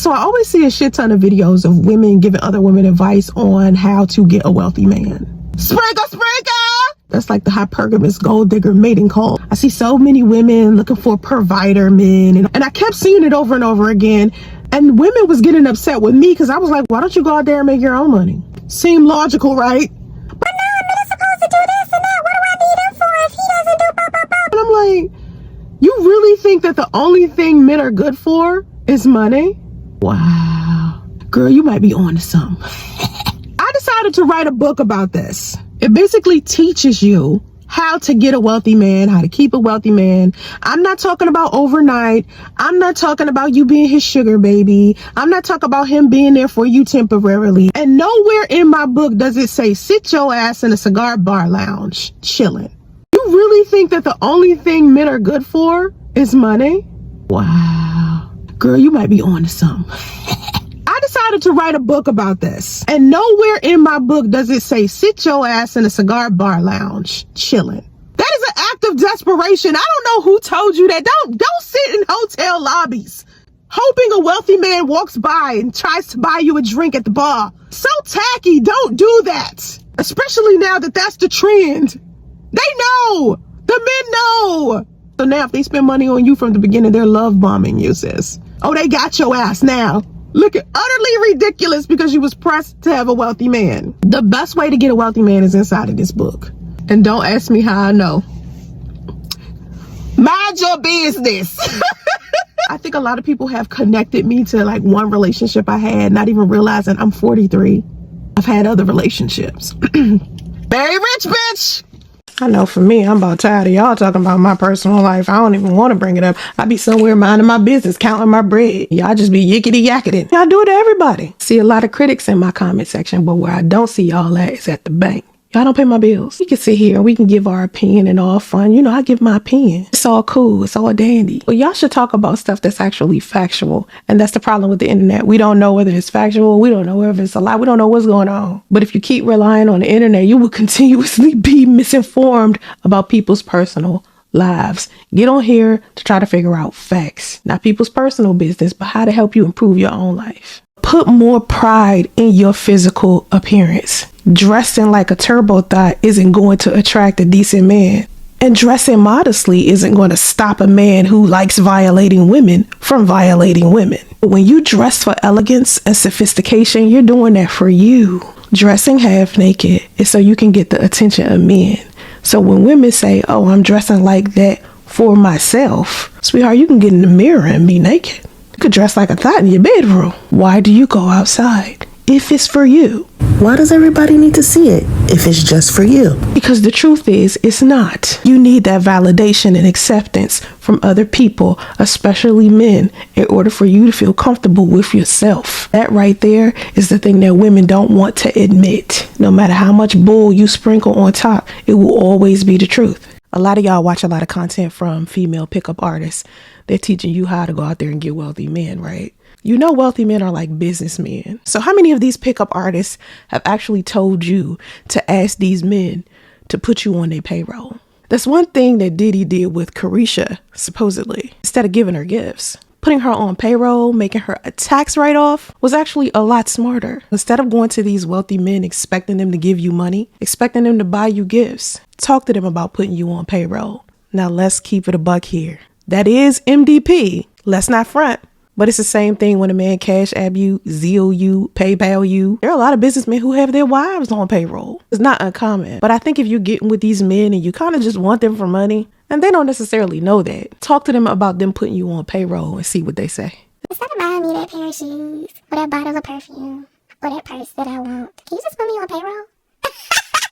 So I always see a shit ton of videos of women giving other women advice on how to get a wealthy man. Sprinkle, sprinkle! That's like the hypergamous gold digger mating call. I see so many women looking for provider men, and I kept seeing it over and over again. And women was getting upset with me because I was like, why don't you go out there and make your own money? Seem logical, right? But no, I'm not supposed to do this and that. What do I need him for if he doesn't do blah, blah, blah? And I'm like, you really think that the only thing men are good for is money? Wow. Girl, you might be on to something. I decided to write a book about this. It basically teaches you how to get a wealthy man, how to keep a wealthy man. I'm not talking about overnight. I'm not talking about you being his sugar baby. I'm not talking about him being there for you temporarily. And nowhere in my book does it say sit your ass in a cigar bar lounge chilling. You really think that the only thing men are good for is money? Wow. Girl, you might be on to something. I decided to write a book about this. And nowhere in my book does it say sit your ass in a cigar bar lounge chilling. That is an act of desperation. I don't know who told you that. Don't sit in hotel lobbies hoping a wealthy man walks by and tries to buy you a drink at the bar. So tacky. Don't do that. Especially now that that's the trend. They know. The men know. So now if they spend money on you from the beginning, they're love bombing you, sis. Oh, they got your ass now. Look at utterly ridiculous because you was pressed to have a wealthy man. The best way to get a wealthy man is inside of this book. And don't ask me how I know. Mind your business. I think a lot of people have connected me to like one relationship I had, not even realizing I'm 43. I've had other relationships. Very rich bitch. I know for me, I'm about tired of y'all talking about my personal life. I don't even want to bring it up. I be somewhere minding my business, counting my bread. Y'all just be yickety yakketing. Y'all do it to everybody. See a lot of critics in my comment section, but where I don't see y'all at is at the bank. Y'all don't pay my bills. We can sit here and we can give our opinion and all fun. You know, I give my opinion. It's all cool. It's all dandy. But y'all should talk about stuff that's actually factual. And that's the problem with the internet. We don't know whether it's factual. We don't know whether it's a lie. We don't know what's going on. But if you keep relying on the internet, you will continuously be misinformed about people's personal lives. Get on here to try to figure out facts. Not people's personal business, but how to help you improve your own life. Put more pride in your physical appearance. Dressing like a turbo thought isn't going to attract a decent man. And dressing modestly isn't going to stop a man who likes violating women from violating women. When you dress for elegance and sophistication, you're doing that for you. Dressing half naked is so you can get the attention of men. So when women say, oh, I'm dressing like that for myself, sweetheart, you can get in the mirror and be naked. You could dress like a thought in your bedroom. Why do you go outside? If it's for you. Why does everybody need to see it if it's just for you? Because the truth is, it's not. You need that validation and acceptance from other people, especially men, in order for you to feel comfortable with yourself. That right there is the thing that women don't want to admit. No matter how much bull you sprinkle on top, it will always be the truth. A lot of y'all watch a lot of content from female pickup artists. They're teaching you how to go out there and get wealthy men, right? You know wealthy men are like businessmen. So how many of these pickup artists have actually told you to ask these men to put you on their payroll? That's one thing that Diddy did with Carisha, supposedly. Instead of giving her gifts, putting her on payroll, making her a tax write-off was actually a lot smarter. Instead of going to these wealthy men, expecting them to give you money, expecting them to buy you gifts, talk to them about putting you on payroll. Now let's keep it a buck here. That is MDP. Let's not front. But it's the same thing when a man Cash App you, Zeal you, PayPal you. There are a lot of businessmen who have their wives on payroll. It's not uncommon. But I think if you're getting with these men and you kind of just want them for money, and they don't necessarily know that, talk to them about them putting you on payroll and see what they say. Instead of buying me that pair of shoes, or that bottle of perfume, or that purse that I want, can you just put me on payroll?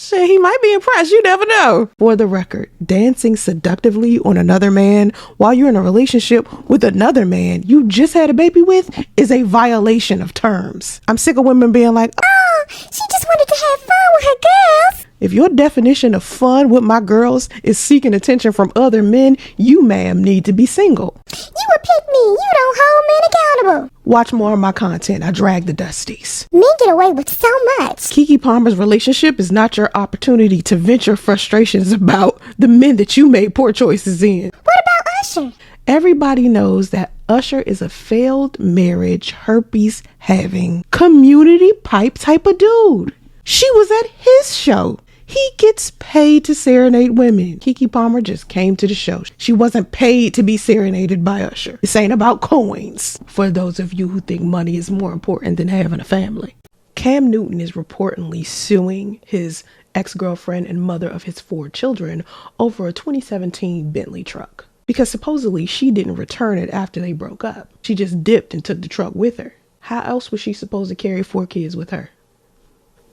Shit, he might be impressed. You never know. For the record, dancing seductively on another man while you're in a relationship with another man you just had a baby with is a violation of terms. I'm sick of women being like, oh, she just wanted to have fun with her girls. If your definition of fun with my girls is seeking attention from other men, you, ma'am, need to be single. You a pick me. You don't hold men accountable. Watch more of my content. I drag the dusties. Men get away with so much. Kiki Palmer's relationship is not your opportunity to vent your frustrations about the men that you made poor choices in. What about Usher? Everybody knows that Usher is a failed marriage, herpes having, community pipe type of dude. She was at his show. He gets paid to serenade women. Kiki Palmer just came to the show. She wasn't paid to be serenaded by Usher. This ain't about coins, for those of you who think money is more important than having a family. Cam Newton is reportedly suing his ex-girlfriend and mother of his 4 children over a 2017 Bentley truck, because supposedly she didn't return it after they broke up. She just dipped and took the truck with her. How else was she supposed to carry 4 kids with her?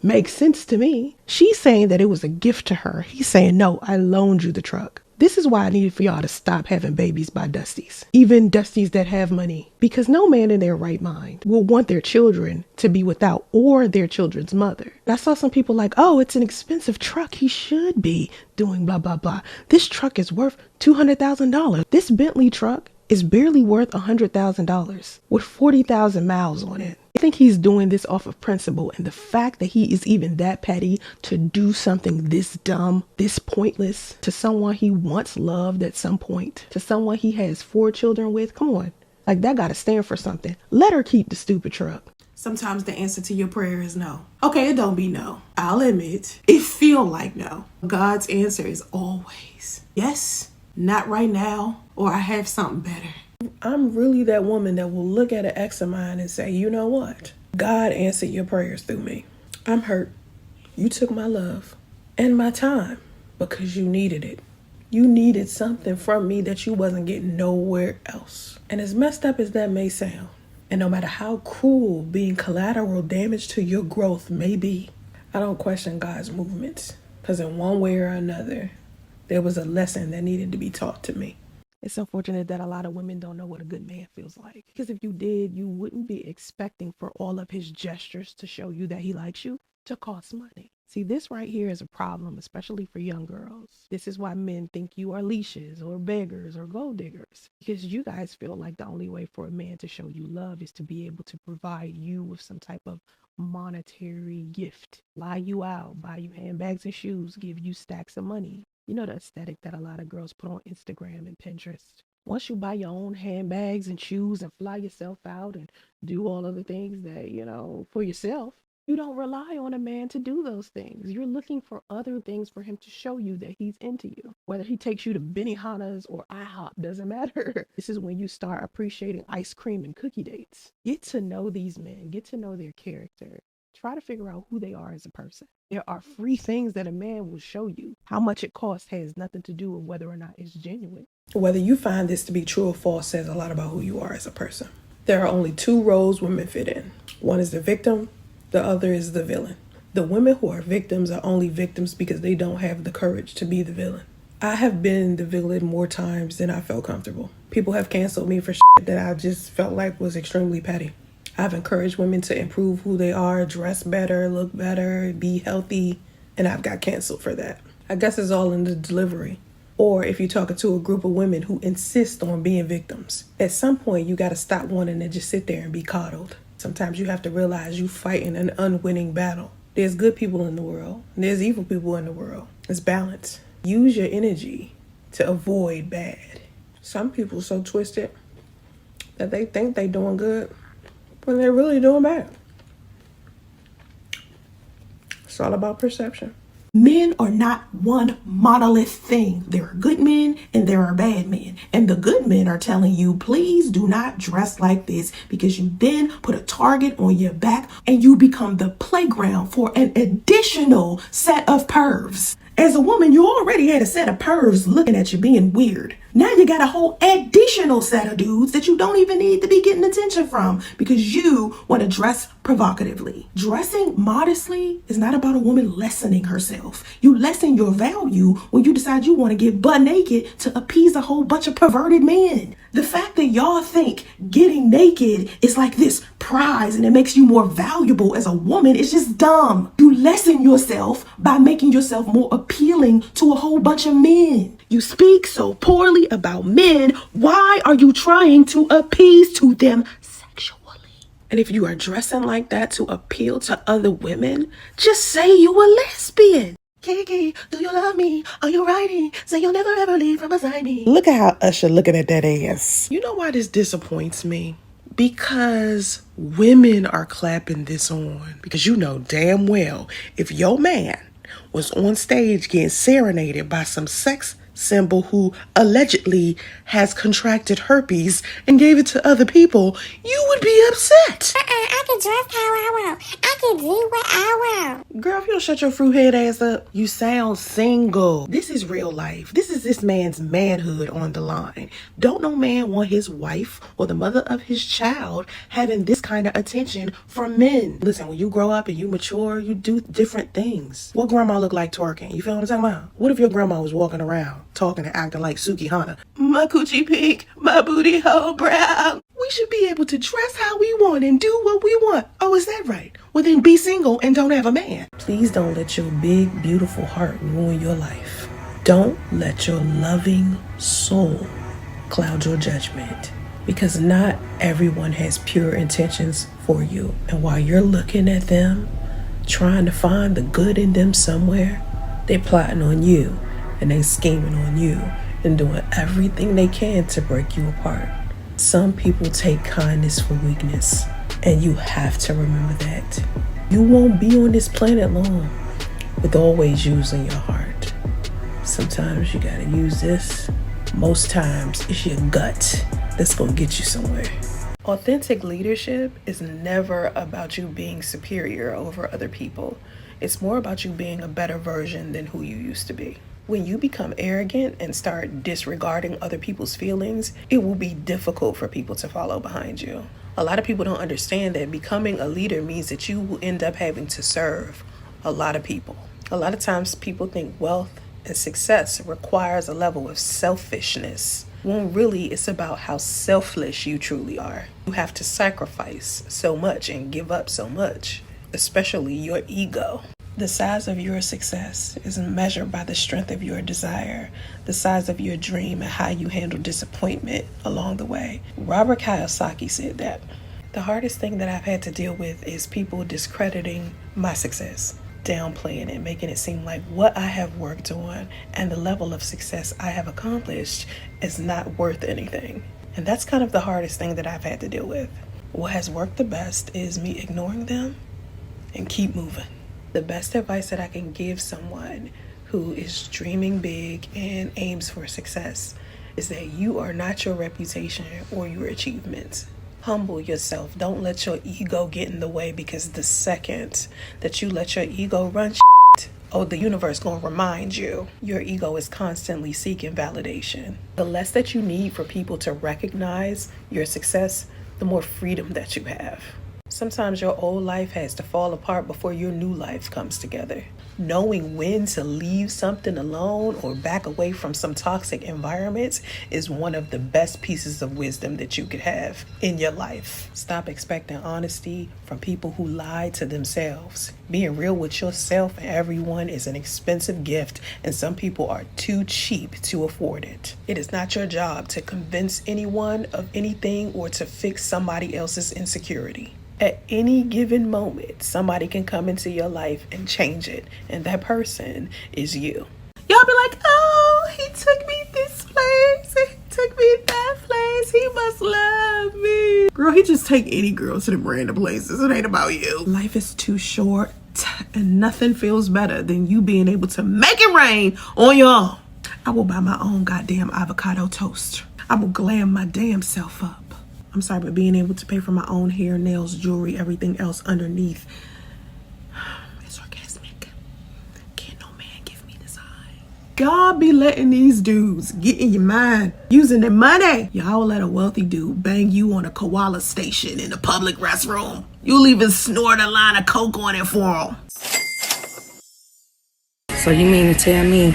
Makes sense to me. She's saying that it was a gift to her. He's saying, no, I loaned you the truck. This is why I needed for y'all to stop having babies by Dusties. Even Dusties that have money. Because no man in their right mind will want their children to be without, or their children's mother. I saw some people like, oh, it's an expensive truck. He should be doing blah, blah, blah. This truck is worth $200,000. This Bentley truck is barely worth $100,000 with 40,000 miles on it. I think he's doing this off of principle, and the fact that he is even that petty to do something this dumb, this pointless, to someone he once loved at some point, to someone he has 4 children with, come on. Like, that gotta stand for something. Let her keep the stupid truck. Sometimes the answer to your prayer is no. Okay, it don't be no. I'll admit, it feel like no. God's answer is always yes, not right now, or I have something better. I'm really that woman that will look at an ex of mine and say, you know what? God answered your prayers through me. I'm hurt. You took my love and my time because you needed it. You needed something from me that you wasn't getting nowhere else. And as messed up as that may sound, and no matter how cruel being collateral damage to your growth may be, I don't question God's movements, because in one way or another, there was a lesson that needed to be taught to me. It's unfortunate that a lot of women don't know what a good man feels like. Because if you did, you wouldn't be expecting for all of his gestures to show you that he likes you to cost money. See, this right here is a problem, especially for young girls. This is why men think you are leashes or beggars or gold diggers. Because you guys feel like the only way for a man to show you love is to be able to provide you with some type of monetary gift. Fly you out, buy you handbags and shoes, give you stacks of money. You know the aesthetic that a lot of girls put on Instagram and Pinterest. Once you buy your own handbags and shoes and fly yourself out and do all of the things that, you know, for yourself, you don't rely on a man to do those things. You're looking for other things for him to show you that he's into you. Whether he takes you to Benihana's or IHOP, doesn't matter. This is when you start appreciating ice cream and cookie dates. Get to know these men. Get to know their character. Try to figure out who they are as a person. There are free things that a man will show you. How much it costs has nothing to do with whether or not it's genuine. Whether you find this to be true or false says a lot about who you are as a person. There are only 2 roles women fit in. One is the victim, the other is the villain. The women who are victims are only victims because they don't have the courage to be the villain. I have been the villain more times than I felt comfortable. People have canceled me for shit that I just felt like was extremely petty. I've encouraged women to improve who they are, dress better, look better, be healthy, and I've got canceled for that. I guess it's all in the delivery. Or if you're talking to a group of women who insist on being victims, at some point you got to stop wanting to just sit there and be coddled. Sometimes you have to realize you fighting an unwinning battle. There's good people in the world, and there's evil people in the world. It's balance. Use your energy to avoid bad. Some people so twisted that they think they doing good when they're really doing bad. It's all about perception. Men are not one monolith thing. There are good men and there are bad men. And the good men are telling you, please do not dress like this, because you then put a target on your back and you become the playground for an additional set of pervs. As a woman, you already had a set of pervs looking at you being weird. Now you got a whole additional set of dudes that you don't even need to be getting attention from because you want to dress provocatively. Dressing modestly is not about a woman lessening herself. You lessen your value when you decide you want to get butt naked to appease a whole bunch of perverted men. The fact that y'all think getting naked is like this prize and it makes you more valuable as a woman is just dumb. You lessen yourself by making yourself more appealing to a whole bunch of men. You speak so poorly about men. Why are you trying to appease to them sexually? And if you are dressing like that to appeal to other women, just say you a lesbian. Kiki, do you love me? Are you riding? Say you'll never ever leave from beside me. Look at how Usher looking at that ass. You know why this disappoints me? Because women are clapping this on. Because you know damn well, if your man was on stage getting serenaded by some sex symbol who allegedly has contracted herpes and gave it to other people, you would be upset. I can dress how I want. I can do what I want. Girl, if you don't shut your fruit head ass up, you sound single. This is real life. This is this man's manhood on the line. Don't no man want his wife or the mother of his child having this kind of attention from men. Listen, when you grow up and you mature, you do different things. What grandma look like twerking? You feel what I'm talking about? What if your grandma was walking around talking and acting like Suki Hana? My coochie pink, my booty hole brown. We should be able to dress how we want and do what we want. Oh, is that right? Well, then be single and don't have a man. Please don't let your big, beautiful heart ruin your life. Don't let your loving soul cloud your judgment. Because not everyone has pure intentions for you. And while you're looking at them, trying to find the good in them somewhere, they're plotting on you and they scheming on you and doing everything they can to break you apart. Some people take kindness for weakness, and you have to remember that. You won't be on this planet long with always using your heart. Sometimes you gotta use this. Most times it's your gut that's gonna get you somewhere. Authentic leadership is never about you being superior over other people. It's more about you being a better version than who you used to be. When you become arrogant and start disregarding other people's feelings, it will be difficult for people to follow behind you. A lot of people don't understand that becoming a leader means that you will end up having to serve a lot of people. A lot of times people think wealth and success requires a level of selfishness, when really it's about how selfless you truly are. You have to sacrifice so much and give up so much, especially your ego. The size of your success is measured by the strength of your desire, the size of your dream, and how you handle disappointment along the way. Robert Kiyosaki said that. The hardest thing that I've had to deal with is people discrediting my success, downplaying it, making it seem like what I have worked on and the level of success I have accomplished is not worth anything. And that's kind of the hardest thing that I've had to deal with. What has worked the best is me ignoring them and keep moving. The best advice that I can give someone who is dreaming big and aims for success is that you are not your reputation or your achievements. Humble yourself. Don't let your ego get in the way, because the second that you let your ego run the universe gonna remind you. Your ego is constantly seeking validation. The less that you need for people to recognize your success, the more freedom that you have. Sometimes your old life has to fall apart before your new life comes together. Knowing when to leave something alone or back away from some toxic environments is one of the best pieces of wisdom that you could have in your life. Stop expecting honesty from people who lie to themselves. Being real with yourself and everyone is an expensive gift, and some people are too cheap to afford it. It is not your job to convince anyone of anything or to fix somebody else's insecurity. At any given moment, somebody can come into your life and change it, and that person is you. Y'all be like, oh, he took me this place, he took me that place, he must love me. Girl, he just take any girl to them random places. It ain't about you. Life is too short, and nothing feels better than you being able to make it rain on your own. I will buy my own goddamn avocado toast. I will glam my damn self up. I'm sorry, but being able to pay for my own hair, nails, jewelry, everything else underneath, it's orgasmic. Can't no man give me this high. Y'all be letting these dudes get in your mind, using their money. Y'all will let a wealthy dude bang you on a koala station in a public restroom. You'll even snort a line of coke on it for him. So you mean to tell me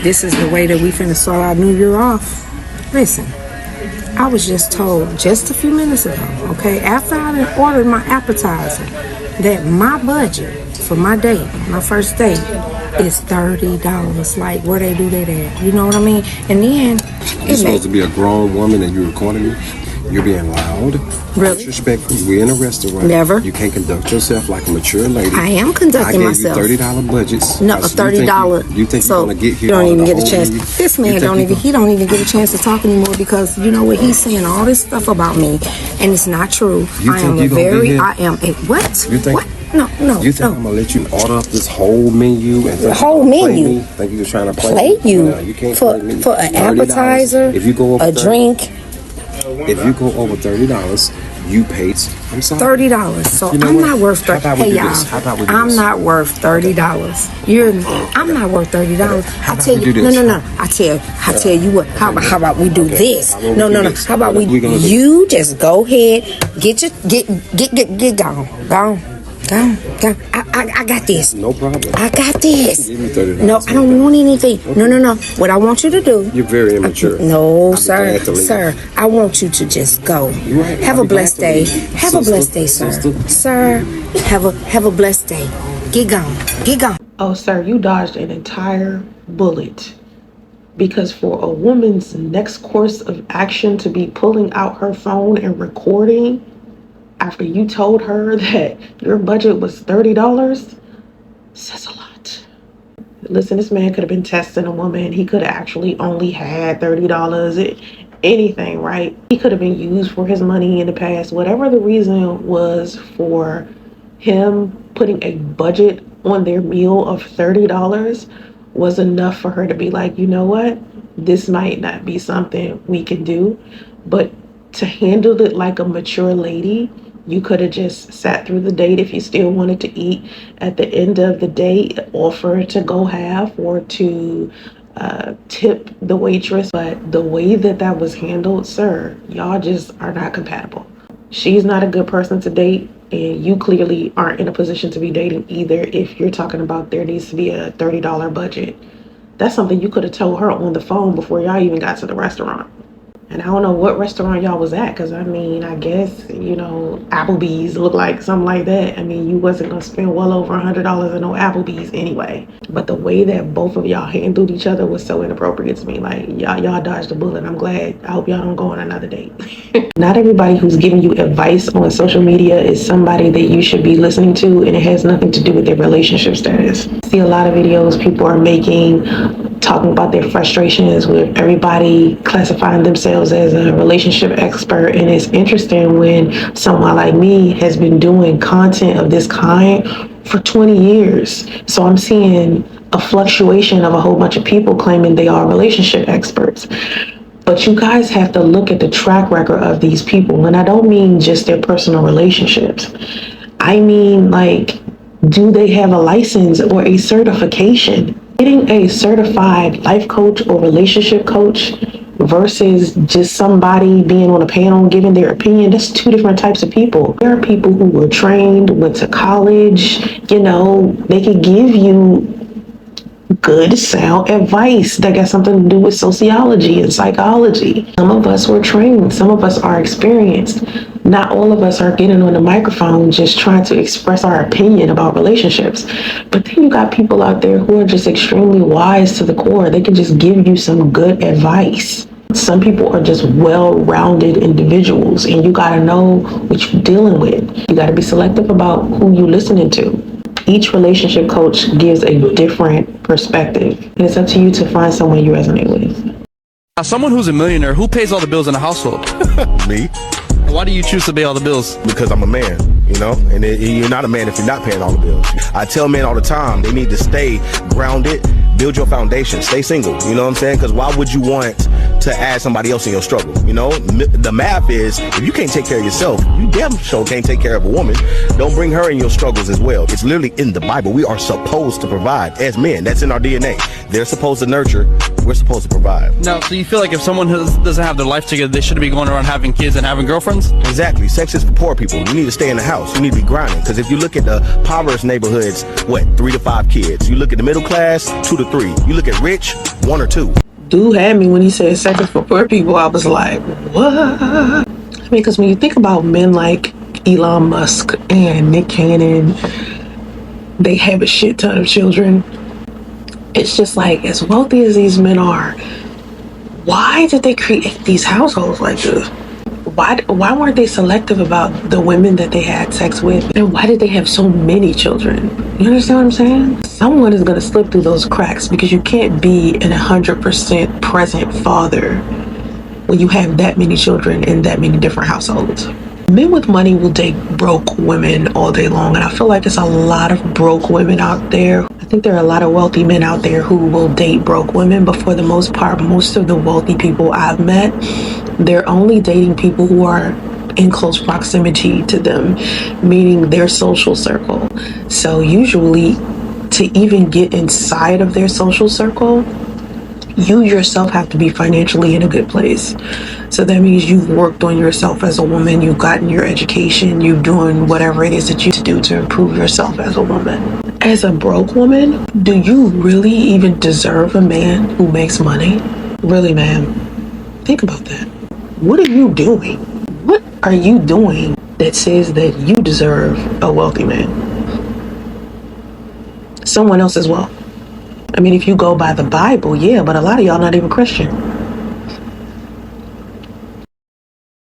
this is the way that we finna start our new year off? Listen, I was just told just a few minutes ago, okay, after I had ordered my appetizer, that my budget for my date, my first date, is $30. Like, where they do that at? You know what I mean? And then You're supposed to be a grown woman and you're recording me? You're being loud. Really? Disrespectful. We're in a restaurant. Never. You can't conduct yourself like a mature lady. I am conducting myself. I gave you $30 budgets. No, a $30. You think so you're gonna get here? You don't even get a whole chance. menu? This man don't even get a chance to talk anymore because you know what, he's saying all this stuff about me, and it's not true. I am a what? You think? What? No. You think I'm gonna let you order up this whole menu and the whole menu? Think you're trying to play you? No, you can't for play me. For an appetizer, if you go over a drink. If you go over $30, you paid. I'm sorry. $30. So You know I'm what? not worth How about we Hey do y'all, this? How about we do I'm this? not worth $30. I'm not worth $30. How I about tell we you, do this? no. I tell you what. How about we do this? How about we No. do this? How about What we gonna do? you just go ahead, get gone. I got this. No problem. I got this. Give me $30. No, I don't want anything. No. What I want you to do. You're very immature. No, I'll be sir. glad to leave. Sir, I want you to just go. You're right. Have I'll a be glad blessed to day. leave. Have a blessed day, sir. Sir, have a blessed day. Get gone. Oh, sir, you dodged an entire bullet. Because for a woman's next course of action to be pulling out her phone and recording after you told her that your budget was $30 says a lot. Listen, this man could have been testing a woman. He could have actually only had $30, anything, right? He could have been used for his money in the past. Whatever the reason was for him putting a budget on their meal of $30 was enough for her to be like, you know what? This might not be something we can do. But to handle it like a mature lady, you could have just sat through the date if you still wanted to eat. At the end of the day, offer to go half or to tip the waitress. But the way that was handled, sir, y'all just are not compatible. She's not a good person to date, and you clearly aren't in a position to be dating either if you're talking about there needs to be a $30 budget. That's something you could have told her on the phone before y'all even got to the restaurant. And I don't know what restaurant y'all was at, because I mean, I guess, Applebee's looked like something like that. I mean, you wasn't going to spend well over $100 in no Applebee's anyway. But the way that both of y'all handled each other was so inappropriate to me. Like, y'all dodged a bullet. I'm glad. I hope y'all don't go on another date. Not everybody who's giving you advice on social media is somebody that you should be listening to, and it has nothing to do with their relationship status. I see a lot of videos people are making talking about their frustrations with everybody classifying themselves as a relationship expert. And it's interesting when someone like me has been doing content of this kind for 20 years. So I'm seeing a fluctuation of a whole bunch of people claiming they are relationship experts. But you guys have to look at the track record of these people. And I don't mean just their personal relationships. I mean, like, do they have a license or a certification? Getting a certified life coach or relationship coach versus just somebody being on a panel giving their opinion, that's two different types of people. There are people who were trained, went to college, they could give you good, sound advice that got something to do with sociology and psychology. Some of us were trained, some of us are experienced. Not all of us are getting on the microphone just trying to express our opinion about relationships. But then you got people out there who are just extremely wise to the core. They can just give you some good advice. Some people are just well-rounded individuals, and you gotta know what you're dealing with. You gotta be selective about who you're listening to. Each relationship coach gives a different perspective, and it's up to you to find someone you resonate with. As someone who's a millionaire, who pays all the bills in the household? Me. Why do you choose to pay all the bills? Because I'm a man, and you're not a man if you're not paying all the bills. I tell men all the time, they need to stay grounded, build your foundation, stay single, you know what I'm saying? Because why would you want to add somebody else in your struggle? The math is, if you can't take care of yourself, you damn sure can't take care of a woman. Don't bring her in your struggles as well. It's literally in the Bible. We are supposed to provide as men. That's in our DNA. They're supposed to nurture. We're supposed to provide. No, so you feel like if someone doesn't have their life together, they shouldn't be going around having kids and having girlfriends? Exactly. Sex is for poor people. You need to stay in the house. You need to be grinding. Because if you look at the poorest neighborhoods, 3 to 5 kids. You look at the middle class, 2 to 3. You look at rich, 1 or 2. Dude had me when he said sex is for poor people. I was like, what? I mean, because when you think about men like Elon Musk and Nick Cannon, they have a shit ton of children. It's just like, as wealthy as these men are, why did they create these households like this? Why weren't they selective about the women that they had sex with? And why did they have so many children? You understand what I'm saying? Someone is going to slip through those cracks, because you can't be an 100% present father when you have that many children in that many different households. Men with money will date broke women all day long, and I feel like there's a lot of broke women out there. I think there are a lot of wealthy men out there who will date broke women, but for the most part, most of the wealthy people I've met, they're only dating people who are in close proximity to them, meaning their social circle. So usually, to even get inside of their social circle, you yourself have to be financially in a good place. So that means you've worked on yourself as a woman, you've gotten your education, you're doing whatever it is that you do to improve yourself as a woman. As a broke woman, do you really even deserve a man who makes money? Really, ma'am? Think about that. What are you doing? What are you doing that says that you deserve a wealthy man? Someone else as well. I mean, if you go by the Bible, yeah, but a lot of y'all not even Christian.